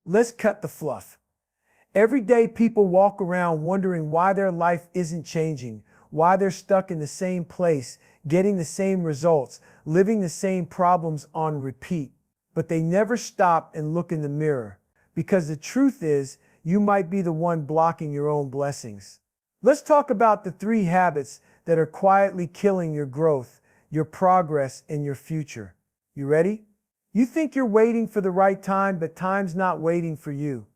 Let's cut the fluff. Every day people walk around wondering why their life isn't changing, why they're stuck in the same place, getting the same results, living the same problems on repeat. But they never stop and look in the mirror. Because the truth is, you might be the one blocking your own blessings. Let's talk about the 3 habits that are quietly killing your growth, your progress, and your future. You ready? You think you're waiting for the right time, but time's not waiting for you.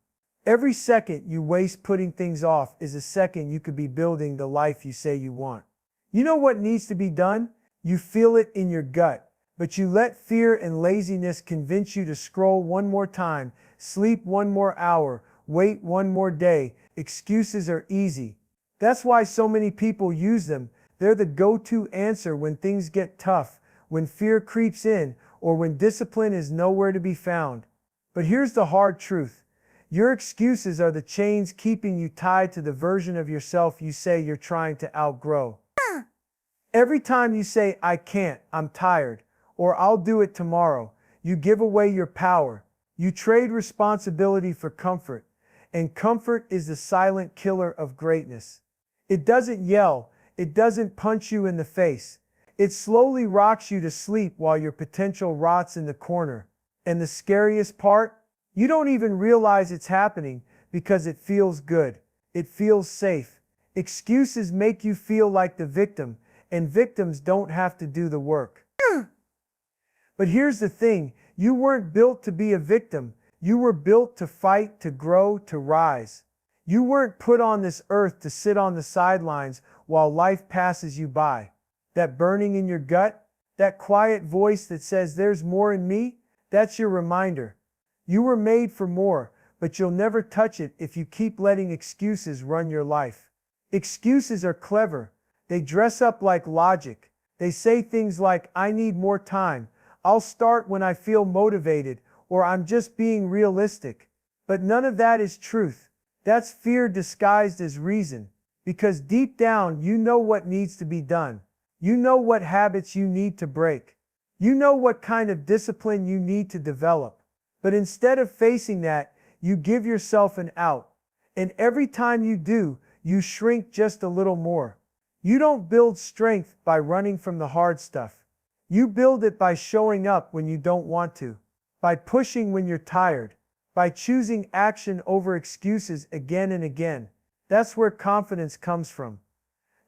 Every second you waste putting things off is a second you could be building the life you say you want. You know what needs to be done? You feel it in your gut, but you let fear and laziness convince you to scroll one more time, sleep one more hour, wait one more day. Excuses are easy. That's why so many people use them. They're the go-to answer when things get tough, when fear creeps in, or when discipline is nowhere to be found. But here's the hard truth. Your excuses are the chains keeping you tied to the version of yourself you say you're trying to outgrow. Every time you say, "I can't, I'm tired," or "I'll do it tomorrow," you give away your power. You trade responsibility for comfort, and comfort is the silent killer of greatness. It doesn't yell, it doesn't punch you in the face. It slowly rocks you to sleep while your potential rots in the corner. And the scariest part? You don't even realize it's happening because it feels good. It feels safe. Excuses make you feel like the victim, and victims don't have to do the work. But here's the thing, you weren't built to be a victim. You were built to fight, to grow, to rise. You weren't put on this earth to sit on the sidelines while life passes you by. That burning in your gut, that quiet voice that says there's more in me, that's your reminder. You were made for more, but you'll never touch it if you keep letting excuses run your life. Excuses are clever. They dress up like logic. They say things like, "I need more time," "I'll start when I feel motivated," or "I'm just being realistic." But none of that is truth. That's fear disguised as reason. Because deep down, you know what needs to be done. You know what habits you need to break. You know what kind of discipline you need to develop. But instead of facing that, you give yourself an out. And every time you do, you shrink just a little more. You don't build strength by running from the hard stuff. You build it by showing up when you don't want to, by pushing when you're tired, by choosing action over excuses again and again. That's where confidence comes from.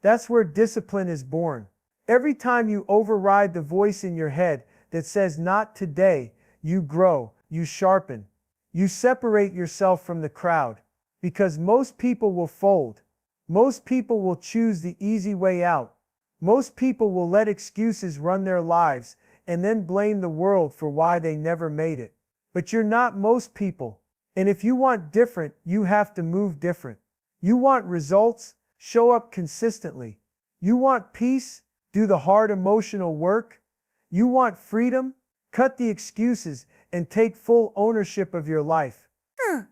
That's where discipline is born. Every time you override the voice in your head that says, "Not today," you grow, you sharpen. You separate yourself from the crowd. Because most people will fold. Most people will choose the easy way out. Most people will let excuses run their lives and then blame the world for why they never made it. But you're not most people. And if you want different, you have to move different. You want results? Show up consistently. You want peace? Do the hard emotional work. You want freedom? Cut the excuses and take full ownership of your life.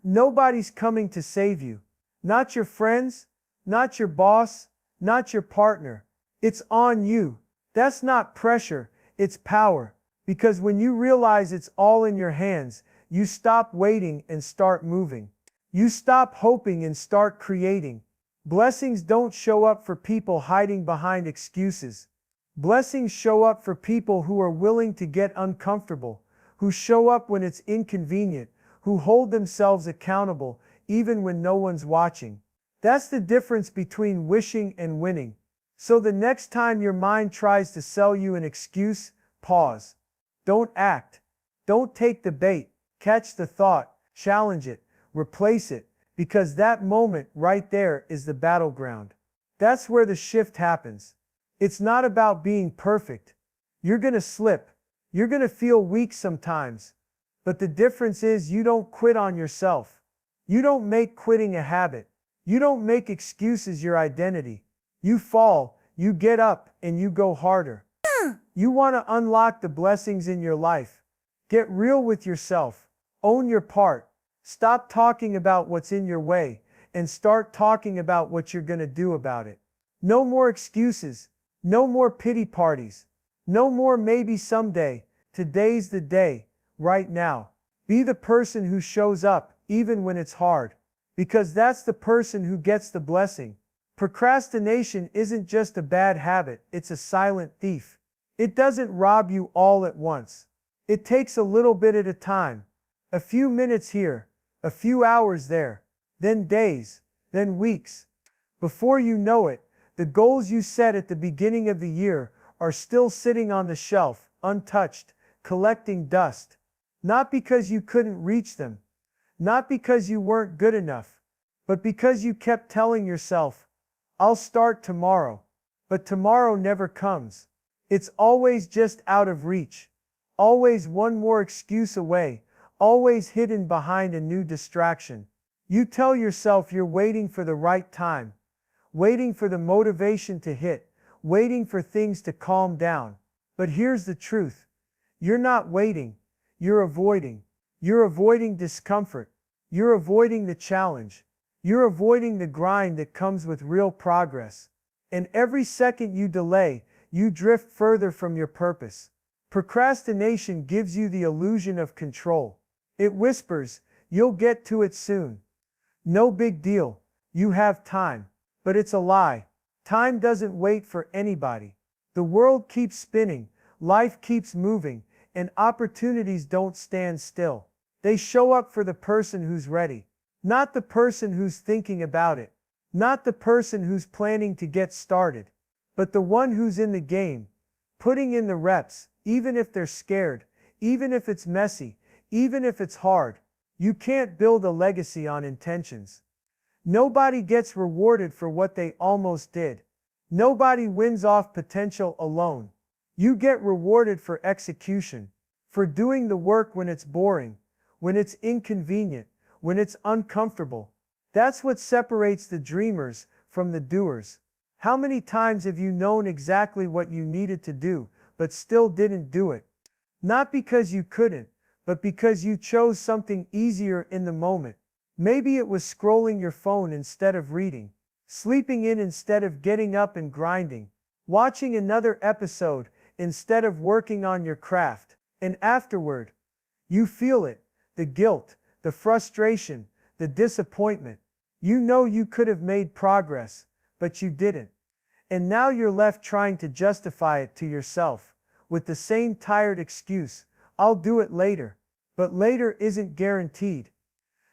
Nobody's coming to save you. Not your friends, not your boss, not your partner. It's on you. That's not pressure, it's power. Because when you realize it's all in your hands, you stop waiting and start moving. You stop hoping and start creating. Blessings don't show up for people hiding behind excuses. Blessings show up for people who are willing to get uncomfortable, who show up when it's inconvenient, who hold themselves accountable even when no one's watching. That's the difference between wishing and winning. So the next time your mind tries to sell you an excuse, pause. Don't act. Don't take the bait. Catch the thought, challenge it, replace it, because that moment right there is the battleground. That's where the shift happens. It's not about being perfect. You're gonna slip. You're gonna feel weak sometimes. But the difference is you don't quit on yourself. You don't make quitting a habit. You don't make excuses your identity. You fall, you get up, and you go harder. You want to unlock the blessings in your life. Get real with yourself. Own your part. Stop talking about what's in your way and start talking about what you're going to do about it. No more excuses. No more pity parties. No more maybe someday. Today's the day. Right now. Be the person who shows up, even when it's hard. Because that's the person who gets the blessing. Procrastination isn't just a bad habit, it's a silent thief. It doesn't rob you all at once. It takes a little bit at a time. A few minutes here, a few hours there, then days, then weeks. Before you know it, the goals you set at the beginning of the year are still sitting on the shelf, untouched, collecting dust. Not because you couldn't reach them, not because you weren't good enough, but because you kept telling yourself, I'll start tomorrow. But tomorrow never comes. It's always just out of reach. Always one more excuse away, always hidden behind a new distraction. You tell yourself you're waiting for the right time, waiting for the motivation to hit, waiting for things to calm down. But here's the truth. You're not waiting, you're avoiding. You're avoiding discomfort. You're avoiding the challenge. You're avoiding the grind that comes with real progress. And every second you delay, you drift further from your purpose. Procrastination gives you the illusion of control. It whispers, you'll get to it soon. No big deal. You have time. But it's a lie. Time doesn't wait for anybody. The world keeps spinning, life keeps moving, and opportunities don't stand still. They show up for the person who's ready, not the person who's thinking about it, not the person who's planning to get started, but the one who's in the game, putting in the reps, even if they're scared, even if it's messy, even if it's hard. You can't build a legacy on intentions. Nobody gets rewarded for what they almost did. Nobody wins off potential alone. You get rewarded for execution, for doing the work when it's boring, when it's inconvenient, when it's uncomfortable. That's what separates the dreamers from the doers. How many times have you known exactly what you needed to do, but still didn't do it? Not because you couldn't, but because you chose something easier in the moment. Maybe it was scrolling your phone instead of reading, sleeping in instead of getting up and grinding, watching another episode instead of working on your craft. And afterward, you feel it, the guilt, the frustration, the disappointment. You know you could have made progress, but you didn't. And now you're left trying to justify it to yourself, with the same tired excuse, I'll do it later. But later isn't guaranteed.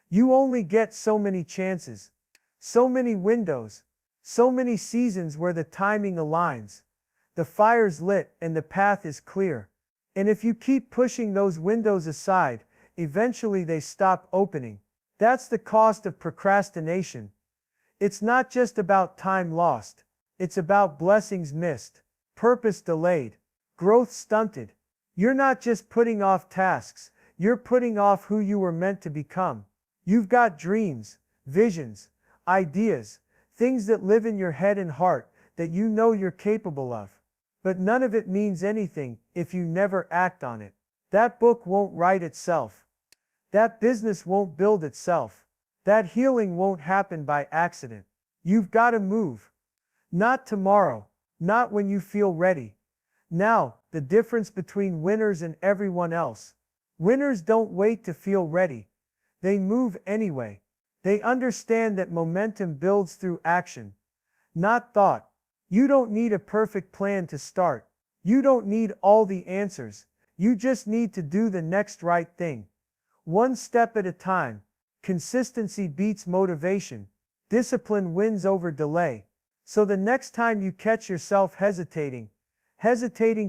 You only get so many chances, so many windows, so many seasons where the timing aligns. The fire's lit and the path is clear. And if you keep pushing those windows aside, eventually they stop opening. That's the cost of procrastination. It's not just about time lost. It's about blessings missed, purpose delayed, growth stunted. You're not just putting off tasks, you're putting off who you were meant to become. You've got dreams, visions, ideas, things that live in your head and heart that you know you're capable of. But none of it means anything if you never act on it. That book won't write itself. That business won't build itself. That healing won't happen by accident. You've got to move. Not tomorrow, not when you feel ready. Now, the difference between winners and everyone else. Winners don't wait to feel ready. They move anyway. They understand that momentum builds through action, not thought. You don't need a perfect plan to start. You don't need all the answers. You just need to do the next right thing. One step at a time. Consistency beats motivation. Discipline wins over delay. So the next time you catch yourself hesitating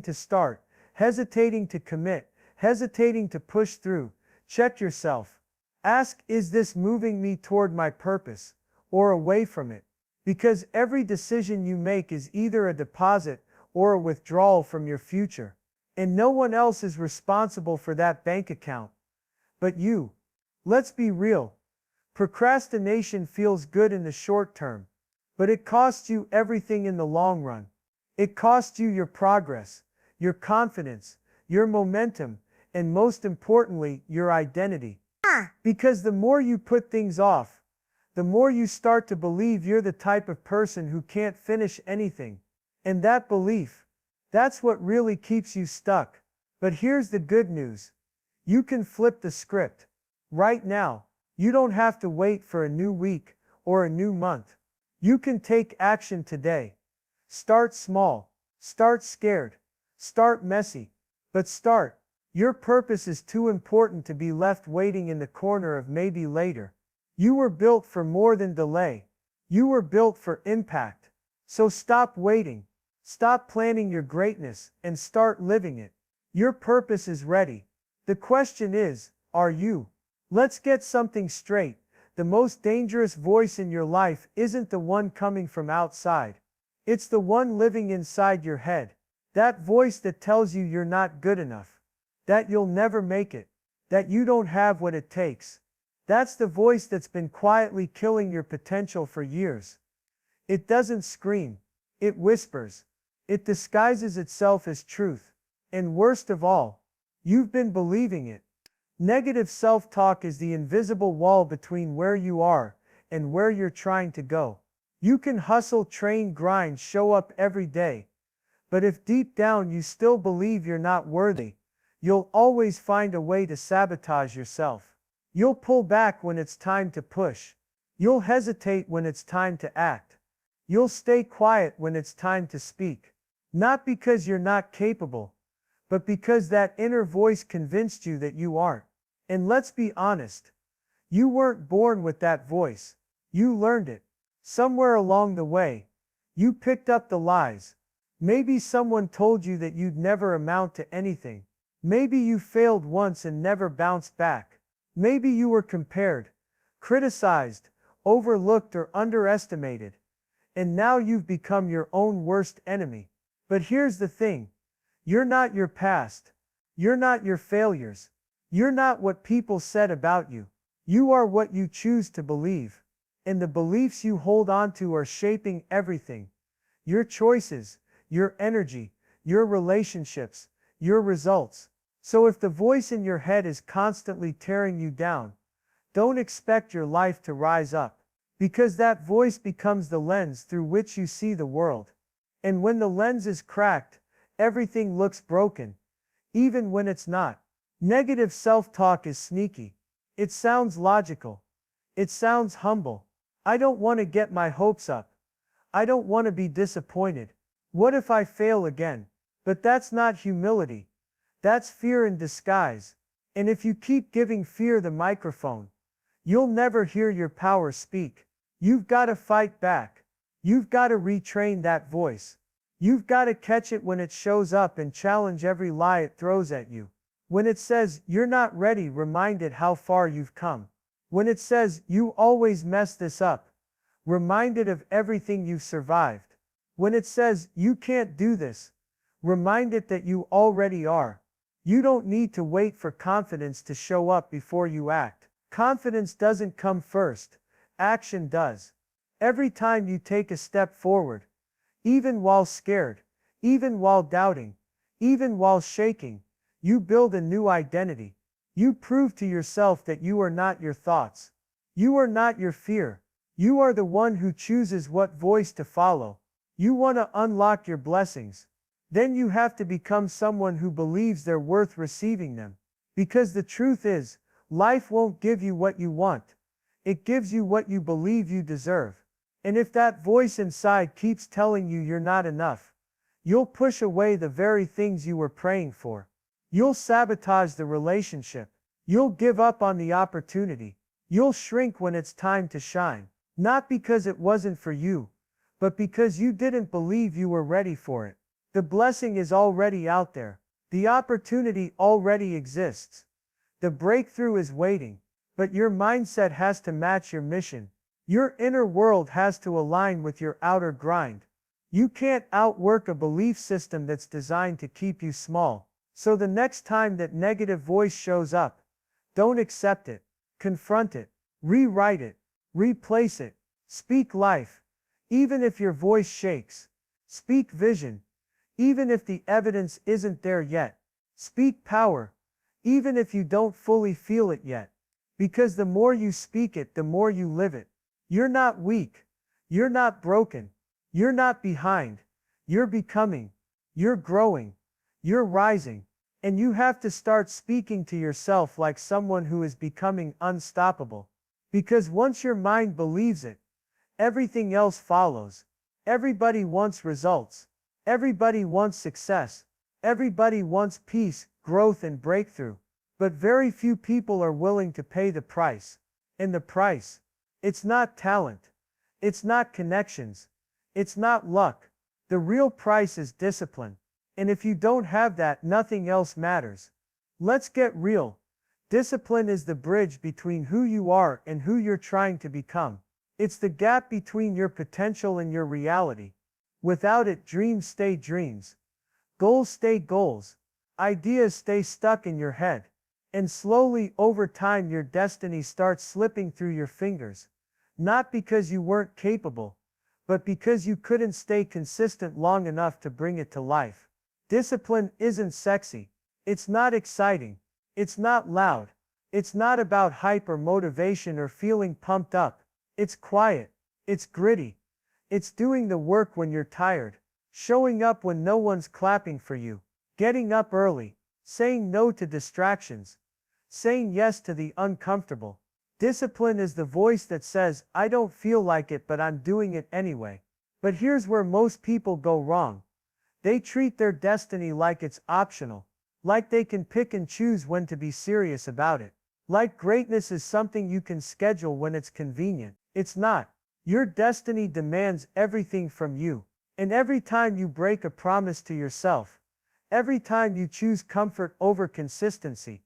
to start, hesitating to commit, hesitating to push through, check yourself. Ask, is this moving me toward my purpose or away from it? Because every decision you make is either a deposit or a withdrawal from your future. And no one else is responsible for that bank account but you. Let's be real. Procrastination feels good in the short term, but it costs you everything in the long run. It costs you your progress, your confidence, your momentum, and most importantly, your identity. Because the more you put things off, the more you start to believe you're the type of person who can't finish anything. And that belief, that's what really keeps you stuck. But here's the good news. You can flip the script. Right now, you don't have to wait for a new week or a new month. You can take action today. Start small. Start scared. Start messy. But start. Your purpose is too important to be left waiting in the corner of maybe later. You were built for more than delay. You were built for impact. So stop waiting. Stop planning your greatness and start living it. Your purpose is ready. The question is, are you? Let's get something straight. The most dangerous voice in your life isn't the one coming from outside. It's the one living inside your head. That voice that tells you you're not good enough, that you'll never make it, that you don't have what it takes. That's the voice that's been quietly killing your potential for years. It doesn't scream. It whispers. It disguises itself as truth. And worst of all, you've been believing it. Negative self-talk is the invisible wall between where you are and where you're trying to go. You can hustle, train, grind, show up every day. But if deep down you still believe you're not worthy, you'll always find a way to sabotage yourself. You'll pull back when it's time to push. You'll hesitate when it's time to act. You'll stay quiet when it's time to speak. Not because you're not capable, but because that inner voice convinced you that you aren't. And let's be honest, you weren't born with that voice. You learned it. Somewhere along the way, you picked up the lies. Maybe someone told you that you'd never amount to anything. Maybe you failed once and never bounced back. Maybe you were compared, criticized, overlooked, or underestimated. And now you've become your own worst enemy. But here's the thing. You're not your past. You're not your failures. You're not what people said about you. You are what you choose to believe. And the beliefs you hold on to are shaping everything. Your choices, your energy, your relationships, your results. So if the voice in your head is constantly tearing you down, don't expect your life to rise up. Because that voice becomes the lens through which you see the world. And when the lens is cracked, everything looks broken, even when it's not. Negative self-talk is sneaky. It sounds logical. It sounds humble. I don't want to get my hopes up. I don't want to be disappointed. What if I fail again? But that's not humility. That's fear in disguise. And if you keep giving fear the microphone, you'll never hear your power speak. You've got to fight back. You've got to retrain that voice. You've got to catch it when it shows up and challenge every lie it throws at you. When it says, you're not ready, remind it how far you've come. When it says, you always mess this up, remind it of everything you've survived. When it says, you can't do this, remind it that you already are. You don't need to wait for confidence to show up before you act. Confidence doesn't come first. Action does. Every time you take a step forward, even while scared, even while doubting, even while shaking, you build a new identity. You prove to yourself that you are not your thoughts. You are not your fear. You are the one who chooses what voice to follow. You want to unlock your blessings. Then you have to become someone who believes they're worth receiving them. Because the truth is, life won't give you what you want. It gives you what you believe you deserve. And if that voice inside keeps telling you you're not enough, you'll push away the very things you were praying for. You'll sabotage the relationship. You'll give up on the opportunity. You'll shrink when it's time to shine. Not because it wasn't for you, but because you didn't believe you were ready for it. The blessing is already out there. The opportunity already exists. The breakthrough is waiting. But your mindset has to match your mission. Your inner world has to align with your outer grind. You can't outwork a belief system that's designed to keep you small. So the next time that negative voice shows up, don't accept it. Confront it. Rewrite it. Replace it. Speak life. Even if your voice shakes. Speak vision. Even if the evidence isn't there yet. Speak power. Even if you don't fully feel it yet. Because the more you speak it, the more you live it. You're not weak. You're not broken. You're not behind. You're becoming. You're growing. You're rising. And you have to start speaking to yourself like someone who is becoming unstoppable. Because once your mind believes it, everything else follows. Everybody wants results. Everybody wants success. Everybody wants peace, growth, and breakthrough. But very few people are willing to pay the price. And the price, it's not talent. It's not connections. It's not luck. The real price is discipline. And if you don't have that, nothing else matters. Let's get real. Discipline is the bridge between who you are and who you're trying to become. It's the gap between your potential and your reality. Without it, dreams stay dreams. Goals stay goals. Ideas stay stuck in your head. And slowly, over time, your destiny starts slipping through your fingers. Not because you weren't capable, but because you couldn't stay consistent long enough to bring it to life. Discipline isn't sexy. It's not exciting. It's not loud. It's not about hype or motivation or feeling pumped up. It's quiet. It's gritty. It's doing the work when you're tired. Showing up when no one's clapping for you. Getting up early. Saying no to distractions. Saying yes to the uncomfortable. Discipline is the voice that says, I don't feel like it, but I'm doing it anyway. But here's where most people go wrong. They treat their destiny like it's optional. Like they can pick and choose when to be serious about it. Like greatness is something you can schedule when it's convenient. It's not. Your destiny demands everything from you. And every time you break a promise to yourself, every time you choose comfort over consistency,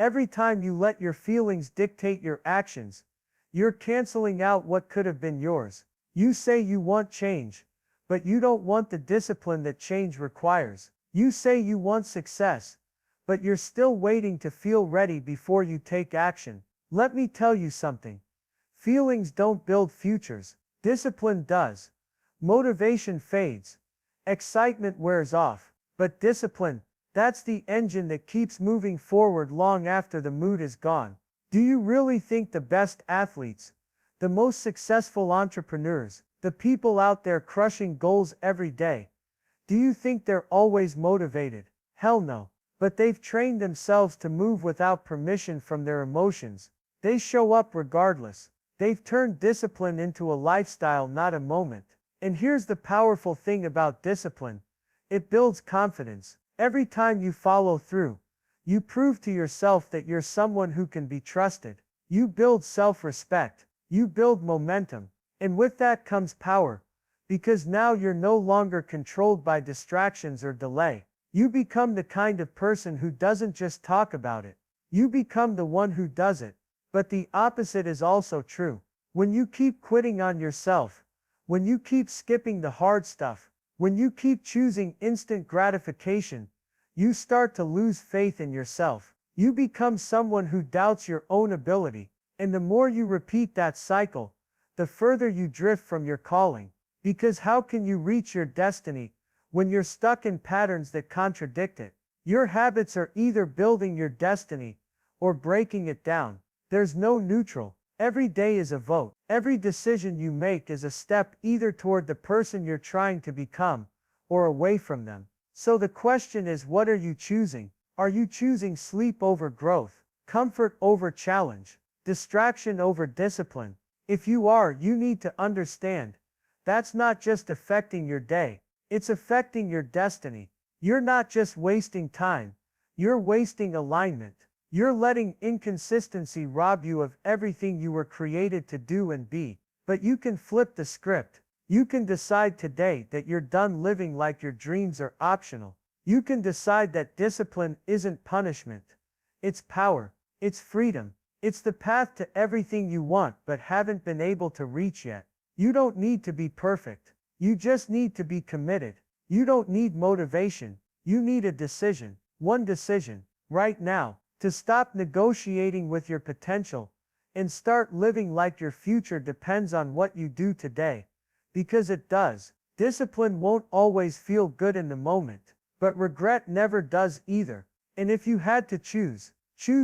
every time you let your feelings dictate your actions, you're canceling out what could have been yours. You say you want change, but you don't want the discipline that change requires. You say you want success, but you're still waiting to feel ready before you take action. Let me tell you something. Feelings don't build futures. Discipline does. Motivation fades. Excitement wears off. But discipline, that's the engine that keeps moving forward long after the mood is gone. Do you really think the best athletes, the most successful entrepreneurs, the people out there crushing goals every day, do you think they're always motivated? Hell no. But they've trained themselves to move without permission from their emotions. They show up regardless. They've turned discipline into a lifestyle, not a moment. And here's the powerful thing about discipline. It builds confidence. Every time you follow through, you prove to yourself that you're someone who can be trusted. You build self-respect. You build momentum. And with that comes power. Because now you're no longer controlled by distractions or delay. You become the kind of person who doesn't just talk about it. You become the one who does it. But the opposite is also true. When you keep quitting on yourself, when you keep skipping the hard stuff, when you keep choosing instant gratification, you start to lose faith in yourself. You become someone who doubts your own ability. And the more you repeat that cycle, the further you drift from your calling. Because how can you reach your destiny when you're stuck in patterns that contradict it? Your habits are either building your destiny or breaking it down. There's no neutral. Every day is a vote. Every decision you make is a step either toward the person you're trying to become or away from them. So the question is, what are you choosing? Are you choosing sleep over growth, comfort over challenge, distraction over discipline? If you are, you need to understand. That's not just affecting your day. It's affecting your destiny. You're not just wasting time. You're wasting alignment. You're letting inconsistency rob you of everything you were created to do and be. But you can flip the script. You can decide today that you're done living like your dreams are optional. You can decide that discipline isn't punishment. It's power. It's freedom. It's the path to everything you want but haven't been able to reach yet. You don't need to be perfect. You just need to be committed. You don't need motivation. You need a decision. One decision. Right now. To stop negotiating with your potential and start living like your future depends on what you do today. Because it does. Discipline won't always feel good in the moment, but regret never does either. And if you had to choose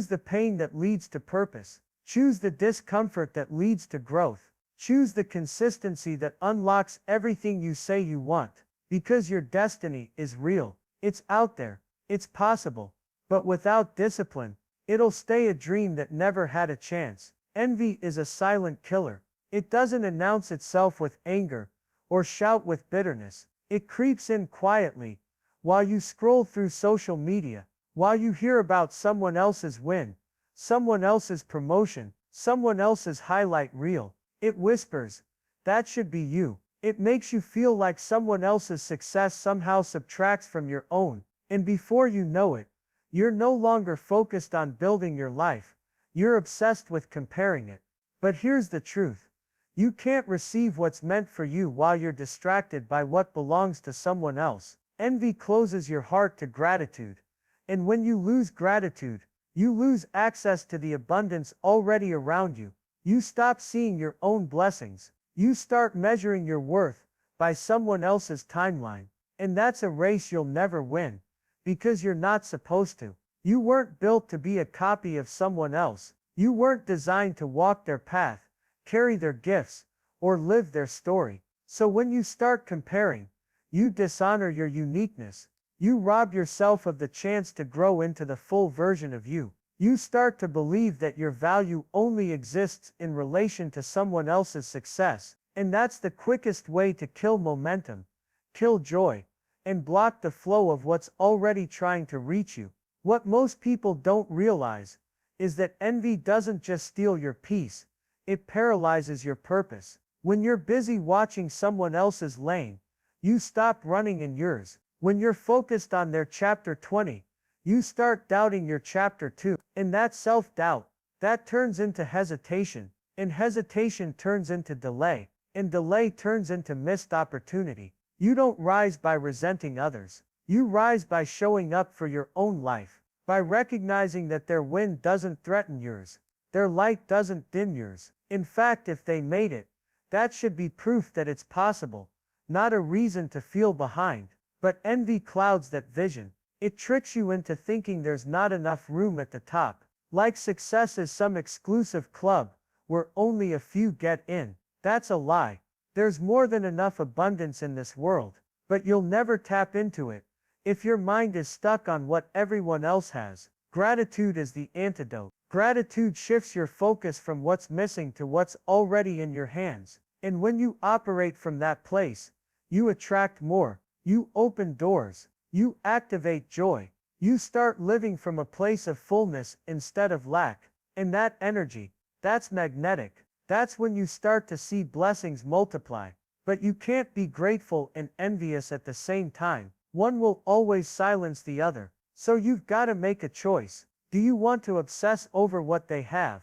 the pain that leads to purpose. Choose the discomfort that leads to growth. Choose the consistency that unlocks everything you say you want. Because your destiny is real. It's out there. It's possible. But without discipline, it'll stay a dream that never had a chance. Envy is a silent killer. It doesn't announce itself with anger or shout with bitterness. It creeps in quietly while you scroll through social media, while you hear about someone else's win, someone else's promotion, someone else's highlight reel. It whispers, "That should be you." It makes you feel like someone else's success somehow subtracts from your own, and before you know it, you're no longer focused on building your life. You're obsessed with comparing it. But here's the truth. You can't receive what's meant for you while you're distracted by what belongs to someone else. Envy closes your heart to gratitude. And when you lose gratitude, you lose access to the abundance already around you. You stop seeing your own blessings. You start measuring your worth by someone else's timeline. And that's a race you'll never win. Because you're not supposed to. You weren't built to be a copy of someone else. You weren't designed to walk their path, carry their gifts, or live their story. So when you start comparing, you dishonor your uniqueness. You rob yourself of the chance to grow into the full version of you. You start to believe that your value only exists in relation to someone else's success. And that's the quickest way to kill momentum, kill joy, and block the flow of what's already trying to reach you. What most people don't realize is that envy doesn't just steal your peace, it paralyzes your purpose. When you're busy watching someone else's lane, you stop running in yours. When you're focused on their chapter 20, you start doubting your chapter 2. And that self-doubt, that turns into hesitation, and hesitation turns into delay, and delay turns into missed opportunity. You don't rise by resenting others. You rise by showing up for your own life, by recognizing that their win doesn't threaten yours, their light doesn't dim yours. In fact, if they made it, that should be proof that it's possible, not a reason to feel behind. But envy clouds that vision. It tricks you into thinking there's not enough room at the top, like success is some exclusive club where only a few get in. That's a lie. There's more than enough abundance in this world, but you'll never tap into it if your mind is stuck on what everyone else has. Gratitude is the antidote. Gratitude shifts your focus from what's missing to what's already in your hands. And when you operate from that place, you attract more. You open doors. You activate joy. You start living from a place of fullness instead of lack. And that energy, that's magnetic. That's when you start to see blessings multiply. But you can't be grateful and envious at the same time. One will always silence the other. So you've got to make a choice. Do you want to obsess over what they have?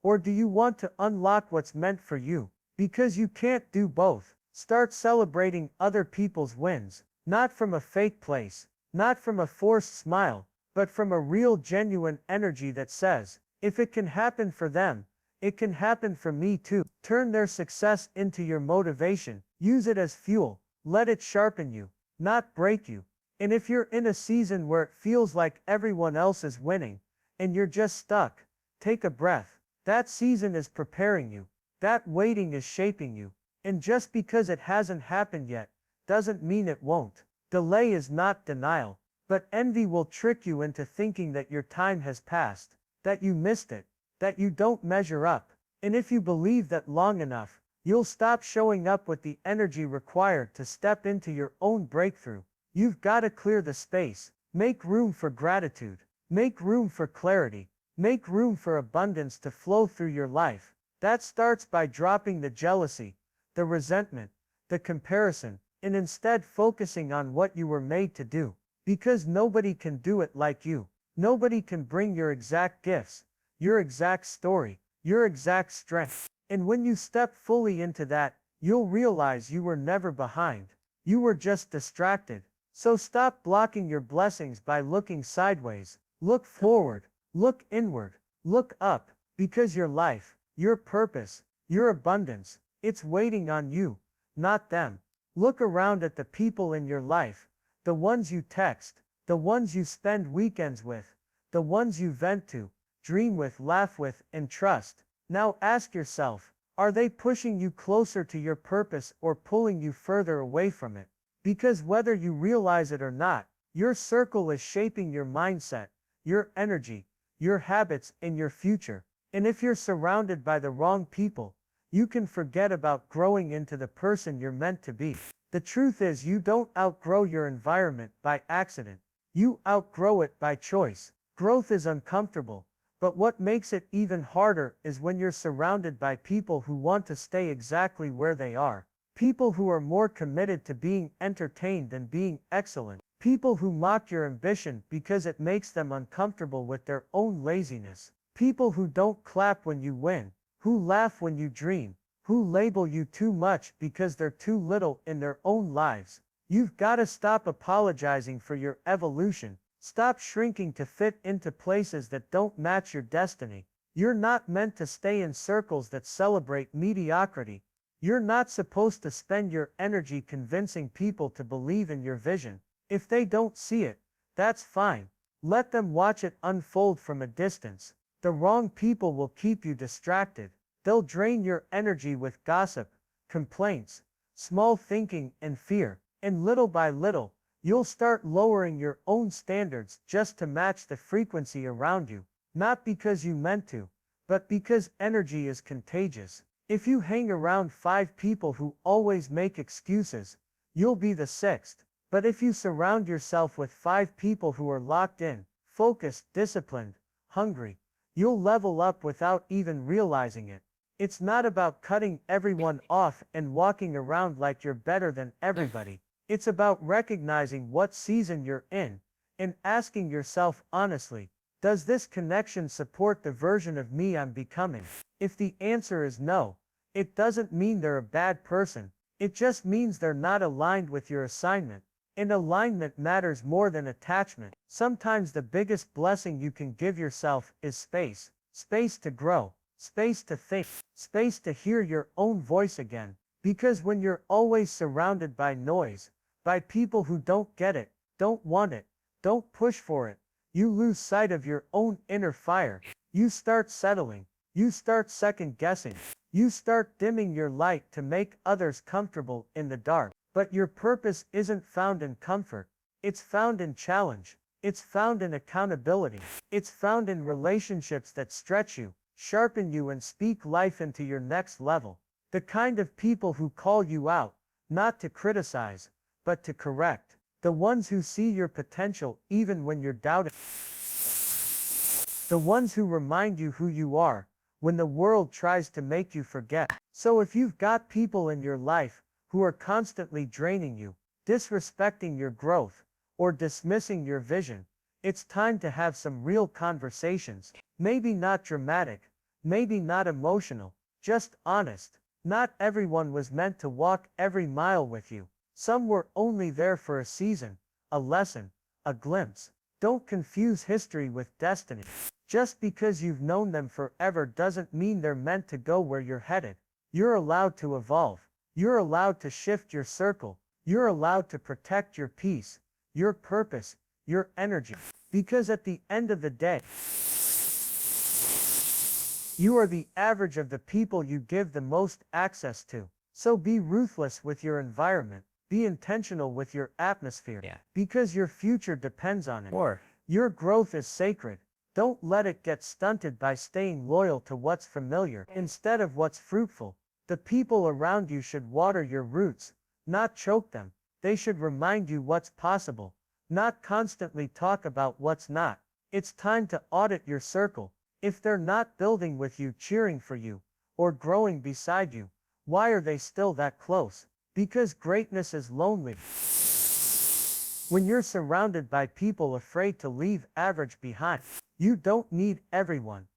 Or do you want to unlock what's meant for you? Because you can't do both. Start celebrating other people's wins. Not from a fake place. Not from a forced smile. But from a real genuine energy that says, if it can happen for them, it can happen for me too. Turn their success into your motivation. Use it as fuel. Let it sharpen you, not break you. And if you're in a season where it feels like everyone else is winning, and you're just stuck, take a breath. That season is preparing you. That waiting is shaping you. And just because it hasn't happened yet, doesn't mean it won't. Delay is not denial, but envy will trick you into thinking that your time has passed, that you missed it, that you don't measure up. And if you believe that long enough, you'll stop showing up with the energy required to step into your own breakthrough. You've got to clear the space. Make room for gratitude. Make room for clarity. Make room for abundance to flow through your life. That starts by dropping the jealousy, the resentment, the comparison, and instead focusing on what you were made to do. Because nobody can do it like you. Nobody can bring your exact gifts, your exact story, your exact strength. And when you step fully into that, you'll realize you were never behind. You were just distracted. So stop blocking your blessings by looking sideways. Look forward. Look inward. Look up. Because your life, your purpose, your abundance, it's waiting on you, not them. Look around at the people in your life, the ones you text, the ones you spend weekends with, the ones you vent to, dream with, laugh with, and trust. Now ask yourself, are they pushing you closer to your purpose or pulling you further away from it? Because whether you realize it or not, your circle is shaping your mindset, your energy, your habits, and your future. And if you're surrounded by the wrong people, you can forget about growing into the person you're meant to be. The truth is, you don't outgrow your environment by accident. You outgrow it by choice. Growth is uncomfortable, but what makes it even harder is when you're surrounded by people who want to stay exactly where they are. People who are more committed to being entertained than being excellent. People who mock your ambition because it makes them uncomfortable with their own laziness. People who don't clap when you win, who laugh when you dream, who label you too much because they're too little in their own lives. You've got to stop apologizing for your evolution. Stop shrinking to fit into places that don't match your destiny. You're not meant to stay in circles that celebrate mediocrity. You're not supposed to spend your energy convincing people to believe in your vision. If they don't see it, that's fine. Let them watch it unfold from a distance. The wrong people will keep you distracted. They'll drain your energy with gossip, complaints, small thinking, and fear. And little by little, you'll start lowering your own standards just to match the frequency around you. Not because you meant to, but because energy is contagious. If you hang around 5 people who always make excuses, you'll be the 6th. But if you surround yourself with 5 people who are locked in, focused, disciplined, hungry, you'll level up without even realizing it. It's not about cutting everyone off and walking around like you're better than everybody. It's about recognizing what season you're in and asking yourself honestly, does this connection support the version of me I'm becoming? If the answer is no, it doesn't mean they're a bad person. It just means they're not aligned with your assignment. And alignment matters more than attachment. Sometimes the biggest blessing you can give yourself is space. Space to grow. Space to think. Space to hear your own voice again. Because when you're always surrounded by noise, by people who don't get it, don't want it, don't push for it, you lose sight of your own inner fire. You start settling. You start second guessing. You start dimming your light to make others comfortable in the dark. But your purpose isn't found in comfort. It's found in challenge. It's found in accountability. It's found in relationships that stretch you, sharpen you, and speak life into your next level. The kind of people who call you out, not to criticize, but to correct. The ones who see your potential even when you're doubting. The ones who remind you who you are when the world tries to make you forget. So if you've got people in your life who are constantly draining you, disrespecting your growth, or dismissing your vision, it's time to have some real conversations. Maybe not dramatic, maybe not emotional, just honest. Not everyone was meant to walk every mile with you. Some were only there for a season, a lesson, a glimpse. Don't confuse history with destiny. Just because you've known them forever doesn't mean they're meant to go where you're headed. You're allowed to evolve. You're allowed to shift your circle. You're allowed to protect your peace, your purpose, your energy. Because at the end of the day, you are the average of the people you give the most access to. So be ruthless with your environment. Be intentional with your atmosphere. Because your future depends on it. Or your growth is sacred. Don't let it get stunted by staying loyal to what's familiar instead of what's fruitful. The people around you should water your roots, not choke them. They should remind you what's possible, not constantly talk about what's not. It's time to audit your circle. If they're not building with you, cheering for you, or growing beside you, why are they still that close? Because greatness is lonely. When you're surrounded by people afraid to leave average behind, you don't need everyone.